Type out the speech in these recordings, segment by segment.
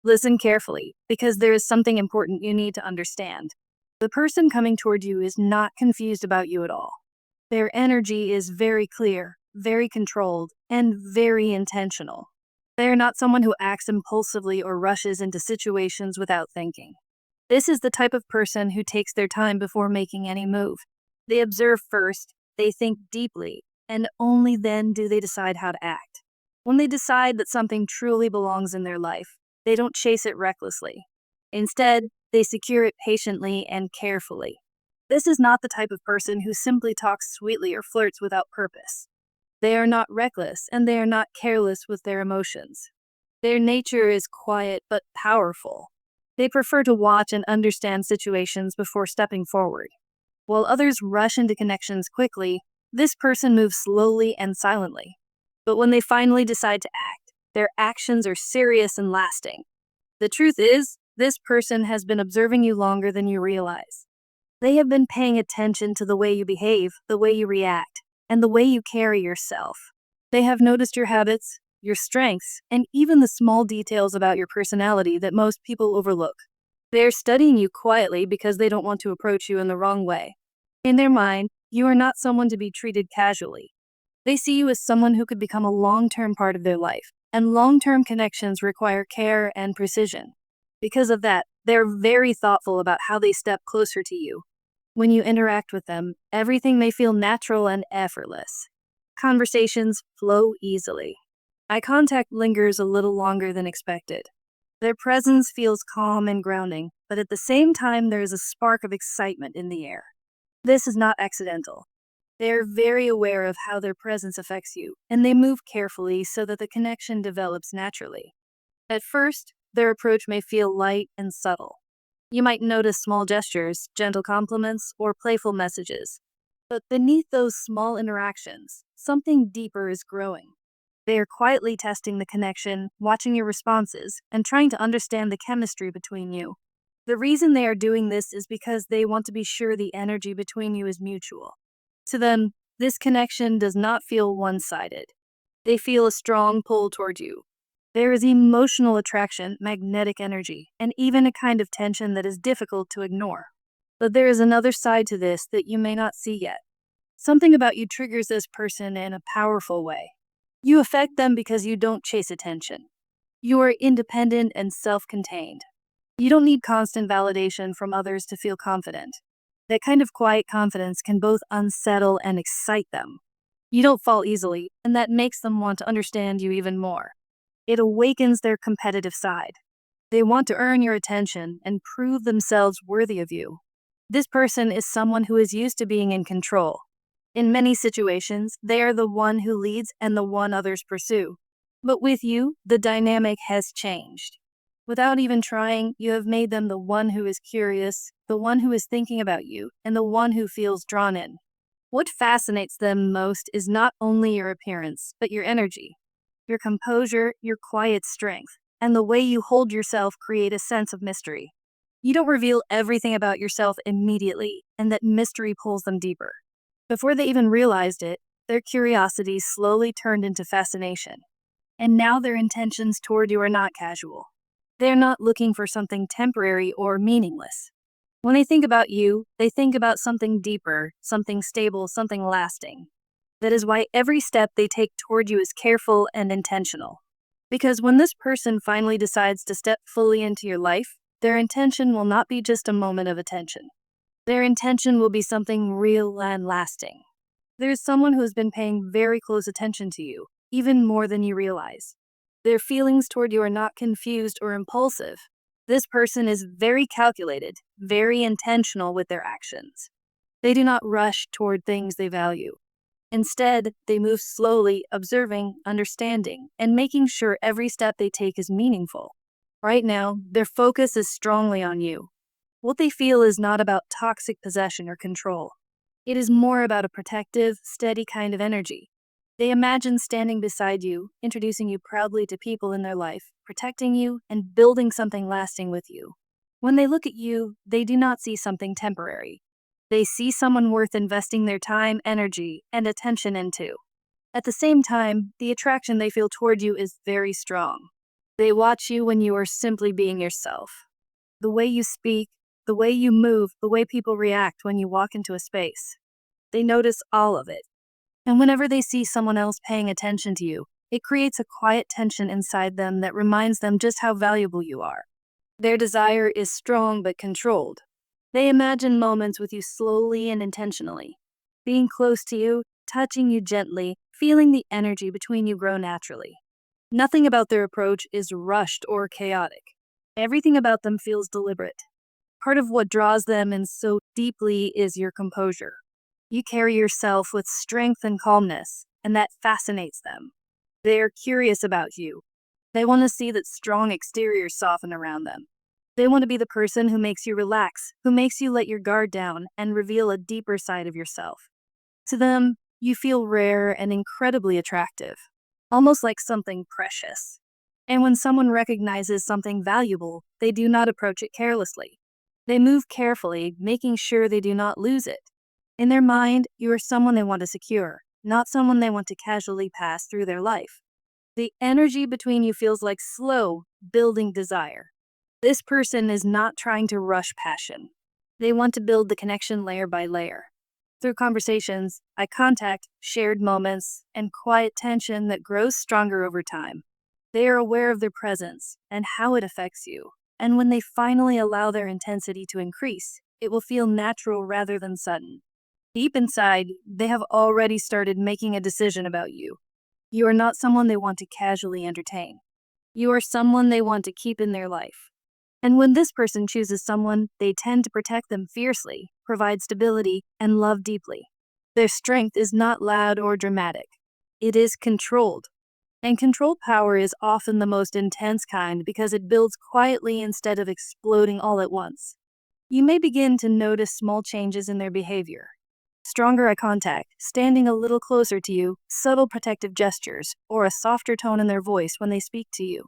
Listen carefully, because there is something important you need to understand. The person coming toward you is not confused about you at all. Their energy is very clear, very controlled, and very intentional. They are not someone who acts impulsively or rushes into situations without thinking. This is the type of person who takes their time before making any move. They observe first, they think deeply, and only then do they decide how to act. When they decide that something truly belongs in their life, they don't chase it recklessly. Instead, they secure it patiently and carefully. This is not the type of person who simply talks sweetly or flirts without purpose. They are not reckless, and they are not careless with their emotions. Their nature is quiet but powerful. They prefer to watch and understand situations before stepping forward. While others rush into connections quickly, this person moves slowly and silently. But when they finally decide to act, their actions are serious and lasting. The truth is, this person has been observing you longer than you realize. They have been paying attention to the way you behave, the way you react, and the way you carry yourself. They have noticed your habits, your strengths, and even the small details about your personality that most people overlook. They are studying you quietly because they don't want to approach you in the wrong way. In their mind, you are not someone to be treated casually. They see you as someone who could become a long-term part of their life, and long-term connections require care and precision. Because of that, they're very thoughtful about how they step closer to you. When you interact with them, everything may feel natural and effortless. Conversations flow easily. Eye contact lingers a little longer than expected. Their presence feels calm and grounding, but at the same time there is a spark of excitement in the air. This is not accidental. They are very aware of how their presence affects you, and they move carefully so that the connection develops naturally. At first, their approach may feel light and subtle. You might notice small gestures, gentle compliments, or playful messages. But beneath those small interactions, something deeper is growing. They are quietly testing the connection, watching your responses, and trying to understand the chemistry between you. The reason they are doing this is because they want to be sure the energy between you is mutual. To them, this connection does not feel one-sided. They feel a strong pull toward you. There is emotional attraction, magnetic energy, and even a kind of tension that is difficult to ignore. But there is another side to this that you may not see yet. Something about you triggers this person in a powerful way. You affect them because you don't chase attention. You are independent and self-contained. You don't need constant validation from others to feel confident. That kind of quiet confidence can both unsettle and excite them. You don't fall easily, and that makes them want to understand you even more. It awakens their competitive side. They want to earn your attention and prove themselves worthy of you. This person is someone who is used to being in control. In many situations, they are the one who leads and the one others pursue. But with you, the dynamic has changed. Without even trying, you have made them the one who is curious, the one who is thinking about you, and the one who feels drawn in. What fascinates them most is not only your appearance, but your energy. Your composure, your quiet strength, and the way you hold yourself create a sense of mystery. You don't reveal everything about yourself immediately, and that mystery pulls them deeper. Before they even realized it, their curiosity slowly turned into fascination. And now their intentions toward you are not casual. They're not looking for something temporary or meaningless. When they think about you, they think about something deeper, something stable, something lasting. That is why every step they take toward you is careful and intentional. Because when this person finally decides to step fully into your life, their intention will not be just a moment of attention. Their intention will be something real and lasting. There is someone who has been paying very close attention to you, even more than you realize. Their feelings toward you are not confused or impulsive. This person is very calculated, very intentional with their actions. They do not rush toward things they value. Instead, they move slowly, observing, understanding, and making sure every step they take is meaningful. Right now, their focus is strongly on you. What they feel is not about toxic possession or control. It is more about a protective, steady kind of energy. They imagine standing beside you, introducing you proudly to people in their life, protecting you, and building something lasting with you. When they look at you, they do not see something temporary. They see someone worth investing their time, energy, and attention into. At the same time, the attraction they feel toward you is very strong. They watch you when you are simply being yourself. The way you speak, the way you move, the way people react when you walk into a space. They notice all of it. And whenever they see someone else paying attention to you, it creates a quiet tension inside them that reminds them just how valuable you are. Their desire is strong but controlled. They imagine moments with you slowly and intentionally, being close to you, touching you gently, feeling the energy between you grow naturally. Nothing about their approach is rushed or chaotic. Everything about them feels deliberate. Part of what draws them in so deeply is your composure. You carry yourself with strength and calmness, and that fascinates them. They are curious about you. They want to see that strong exterior soften around them. They want to be the person who makes you relax, who makes you let your guard down and reveal a deeper side of yourself. To them, you feel rare and incredibly attractive, almost like something precious. And when someone recognizes something valuable, they do not approach it carelessly. They move carefully, making sure they do not lose it. In their mind, you are someone they want to secure, not someone they want to casually pass through their life. The energy between you feels like slow, building desire. This person is not trying to rush passion. They want to build the connection layer by layer. Through conversations, eye contact, shared moments, and quiet tension that grows stronger over time. They are aware of their presence and how it affects you. And when they finally allow their intensity to increase, it will feel natural rather than sudden. Deep inside, they have already started making a decision about you. You are not someone they want to casually entertain. You are someone they want to keep in their life. And when this person chooses someone, they tend to protect them fiercely, provide stability, and love deeply. Their strength is not loud or dramatic. It is controlled. And controlled power is often the most intense kind because it builds quietly instead of exploding all at once. You may begin to notice small changes in their behavior. Stronger eye contact, standing a little closer to you, subtle protective gestures, or a softer tone in their voice when they speak to you.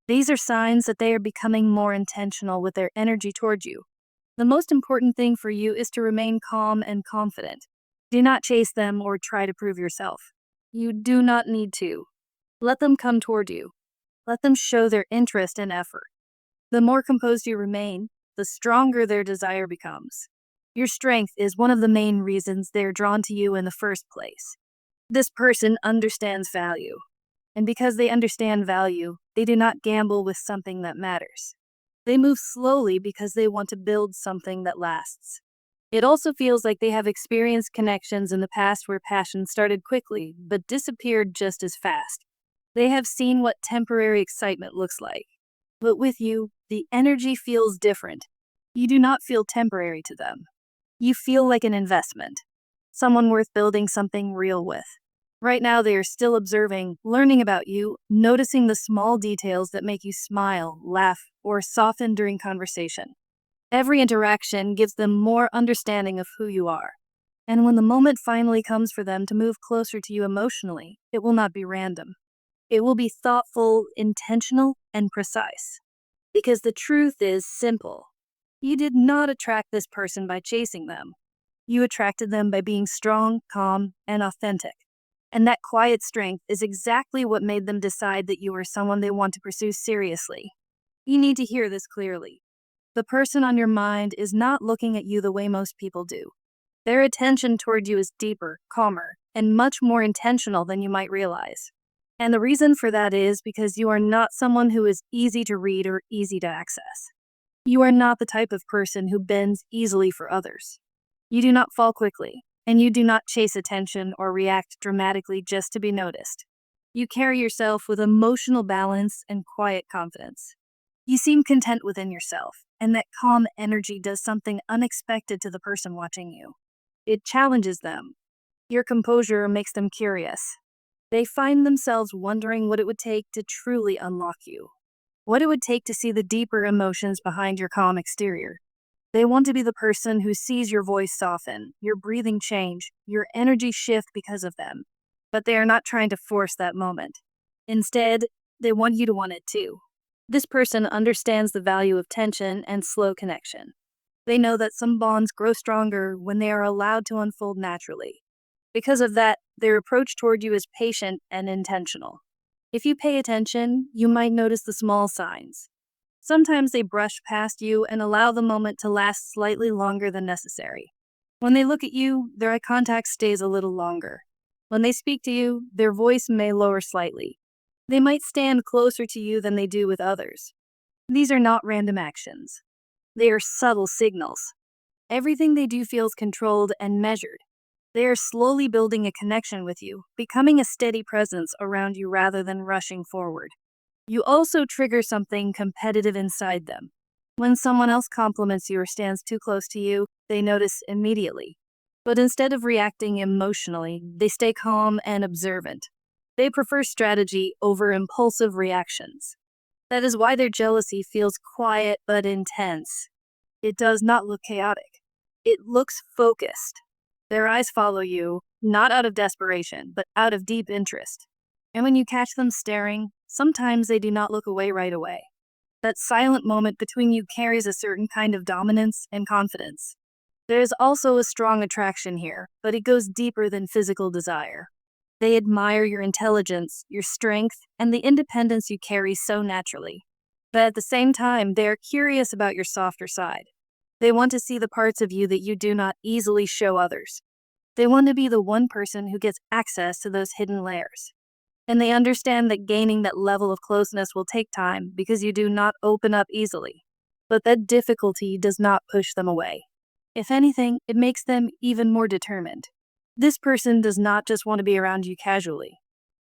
These are signs that they are becoming more intentional with their energy towards you. The most important thing for you is to remain calm and confident. Do not chase them or try to prove yourself. You do not need to. Let them come toward you. Let them show their interest and effort. The more composed you remain, the stronger their desire becomes. Your strength is one of the main reasons they're drawn to you in the first place. This person understands value. And because they understand value, they do not gamble with something that matters. They move slowly because they want to build something that lasts. It also feels like they have experienced connections in the past where passion started quickly but disappeared just as fast. They have seen what temporary excitement looks like. But with you, the energy feels different. You do not feel temporary to them. You feel like an investment, someone worth building something real with. Right now, they are still observing, learning about you, noticing the small details that make you smile, laugh, or soften during conversation. Every interaction gives them more understanding of who you are. And when the moment finally comes for them to move closer to you emotionally, it will not be random. It will be thoughtful, intentional, and precise. Because the truth is simple. You did not attract this person by chasing them. You attracted them by being strong, calm, and authentic. And that quiet strength is exactly what made them decide that you are someone they want to pursue seriously. You need to hear this clearly. The person on your mind is not looking at you the way most people do. Their attention toward you is deeper, calmer, and much more intentional than you might realize. And the reason for that is because you are not someone who is easy to read or easy to access. You are not the type of person who bends easily for others. You do not fall quickly, and you do not chase attention or react dramatically just to be noticed. You carry yourself with emotional balance and quiet confidence. You seem content within yourself, and that calm energy does something unexpected to the person watching you. It challenges them. Your composure makes them curious. They find themselves wondering what it would take to truly unlock you. What it would take to see the deeper emotions behind your calm exterior. They want to be the person who sees your voice soften, your breathing change, your energy shift because of them. But they are not trying to force that moment. Instead, they want you to want it too. This person understands the value of tension and slow connection. They know that some bonds grow stronger when they are allowed to unfold naturally. Because of that, their approach toward you is patient and intentional. If you pay attention, you might notice the small signs. Sometimes they brush past you and allow the moment to last slightly longer than necessary. When they look at you, their eye contact stays a little longer. When they speak to you, their voice may lower slightly. They might stand closer to you than they do with others. These are not random actions. They are subtle signals. Everything they do feels controlled and measured. They are slowly building a connection with you, becoming a steady presence around you rather than rushing forward. You also trigger something competitive inside them. When someone else compliments you or stands too close to you, they notice immediately. But instead of reacting emotionally, they stay calm and observant. They prefer strategy over impulsive reactions. That is why their jealousy feels quiet but intense. It does not look chaotic. It looks focused. Their eyes follow you, not out of desperation, but out of deep interest. And when you catch them staring, sometimes they do not look away right away. That silent moment between you carries a certain kind of dominance and confidence. There is also a strong attraction here, but it goes deeper than physical desire. They admire your intelligence, your strength, and the independence you carry so naturally. But at the same time, they are curious about your softer side. They want to see the parts of you that you do not easily show others. They want to be the one person who gets access to those hidden layers. And they understand that gaining that level of closeness will take time because you do not open up easily. But that difficulty does not push them away. If anything, it makes them even more determined. This person does not just want to be around you casually.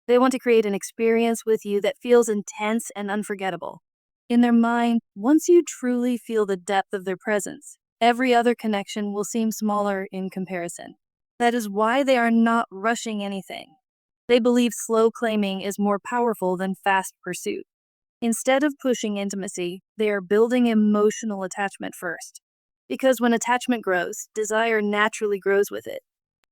They want to create an experience with you that feels intense and unforgettable. In their mind, once you truly feel the depth of their presence, every other connection will seem smaller in comparison. That is why they are not rushing anything. They believe slow claiming is more powerful than fast pursuit. Instead of pushing intimacy, they are building emotional attachment first. Because when attachment grows, desire naturally grows with it.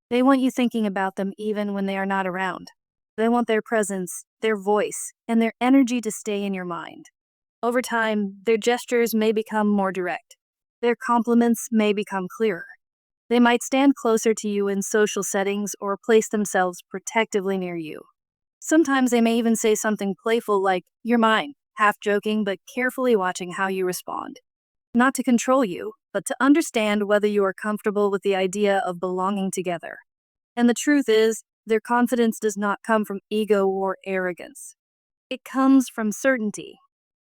They want you thinking about them even when they are not around. They want their presence, their voice, and their energy to stay in your mind. Over time, their gestures may become more direct. Their compliments may become clearer. They might stand closer to you in social settings or place themselves protectively near you. Sometimes they may even say something playful like, "You're mine," half joking but carefully watching how you respond. Not to control you, but to understand whether you are comfortable with the idea of belonging together. And the truth is, their confidence does not come from ego or arrogance. It comes from certainty.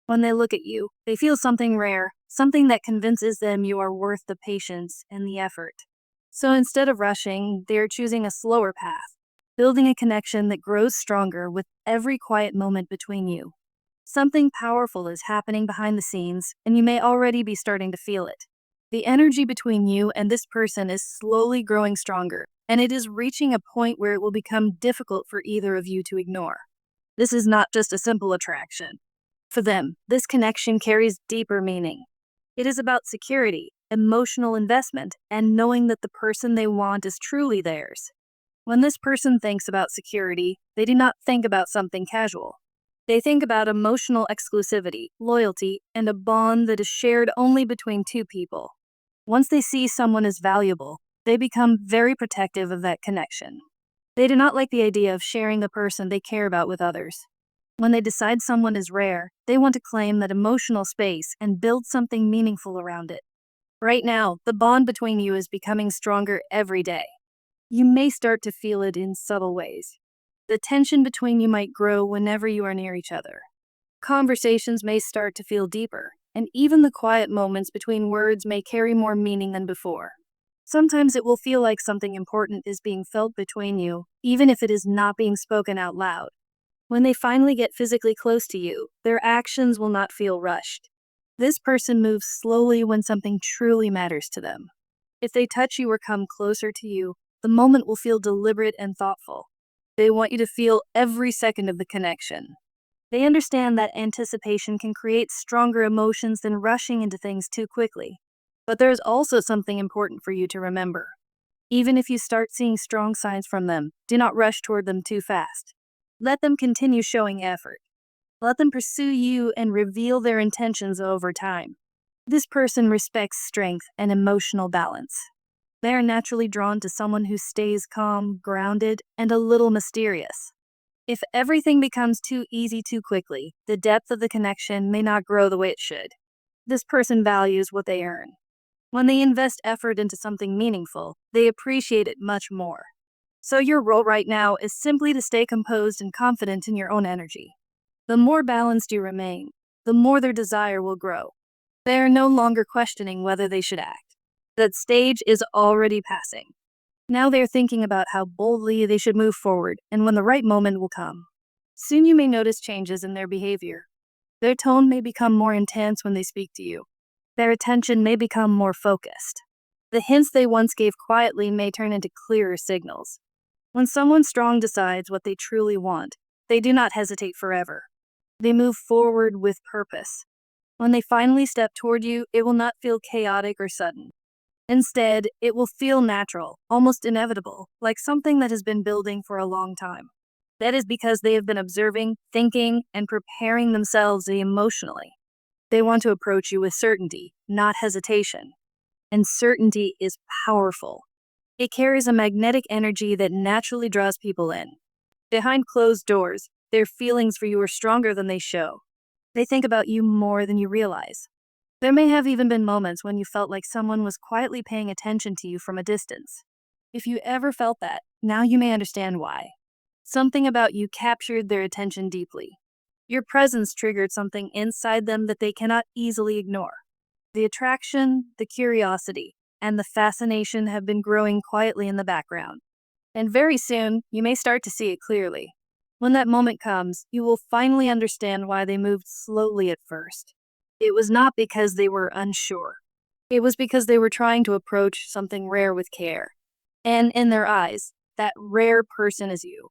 When they look at you, they feel something rare, something that convinces them you are worth the patience and the effort. So instead of rushing, they are choosing a slower path, building a connection that grows stronger with every quiet moment between you. Something powerful is happening behind the scenes, and you may already be starting to feel it. The energy between you and this person is slowly growing stronger, and it is reaching a point where it will become difficult for either of you to ignore. This is not just a simple attraction. For them, this connection carries deeper meaning. It is about security, emotional investment, and knowing that the person they want is truly theirs. When this person thinks about security, they do not think about something casual. They think about emotional exclusivity, loyalty, and a bond that is shared only between two people. Once they see someone as valuable, they become very protective of that connection. They do not like the idea of sharing the person they care about with others. When they decide someone is rare, they want to claim that emotional space and build something meaningful around it. Right now, the bond between you is becoming stronger every day. You may start to feel it in subtle ways. The tension between you might grow whenever you are near each other. Conversations may start to feel deeper, and even the quiet moments between words may carry more meaning than before. Sometimes it will feel like something important is being felt between you, even if it is not being spoken out loud. When they finally get physically close to you, their actions will not feel rushed. This person moves slowly when something truly matters to them. If they touch you or come closer to you, the moment will feel deliberate and thoughtful. They want you to feel every second of the connection. They understand that anticipation can create stronger emotions than rushing into things too quickly. But there is also something important for you to remember. Even if you start seeing strong signs from them, do not rush toward them too fast. Let them continue showing effort. Let them pursue you and reveal their intentions over time. This person respects strength and emotional balance. They are naturally drawn to someone who stays calm, grounded, and a little mysterious. If everything becomes too easy too quickly, the depth of the connection may not grow the way it should. This person values what they earn. When they invest effort into something meaningful, they appreciate it much more. So your role right now is simply to stay composed and confident in your own energy. The more balanced you remain, the more their desire will grow. They are no longer questioning whether they should act. That stage is already passing. Now they're thinking about how boldly they should move forward and when the right moment will come. Soon you may notice changes in their behavior. Their tone may become more intense when they speak to you. Their attention may become more focused. The hints they once gave quietly may turn into clearer signals. When someone strong decides what they truly want, they do not hesitate forever. They move forward with purpose. When they finally step toward you, it will not feel chaotic or sudden. Instead, it will feel natural, almost inevitable, like something that has been building for a long time. That is because they have been observing, thinking, and preparing themselves emotionally. They want to approach you with certainty, not hesitation. And certainty is powerful. It carries a magnetic energy that naturally draws people in. Behind closed doors, their feelings for you are stronger than they show. They think about you more than you realize. There may have even been moments when you felt like someone was quietly paying attention to you from a distance. If you ever felt that, now you may understand why. Something about you captured their attention deeply. Your presence triggered something inside them that they cannot easily ignore. The attraction, the curiosity, and the fascination have been growing quietly in the background. And very soon, you may start to see it clearly. When that moment comes, you will finally understand why they moved slowly at first. It was not because they were unsure. It was because they were trying to approach something rare with care. And in their eyes, that rare person is you.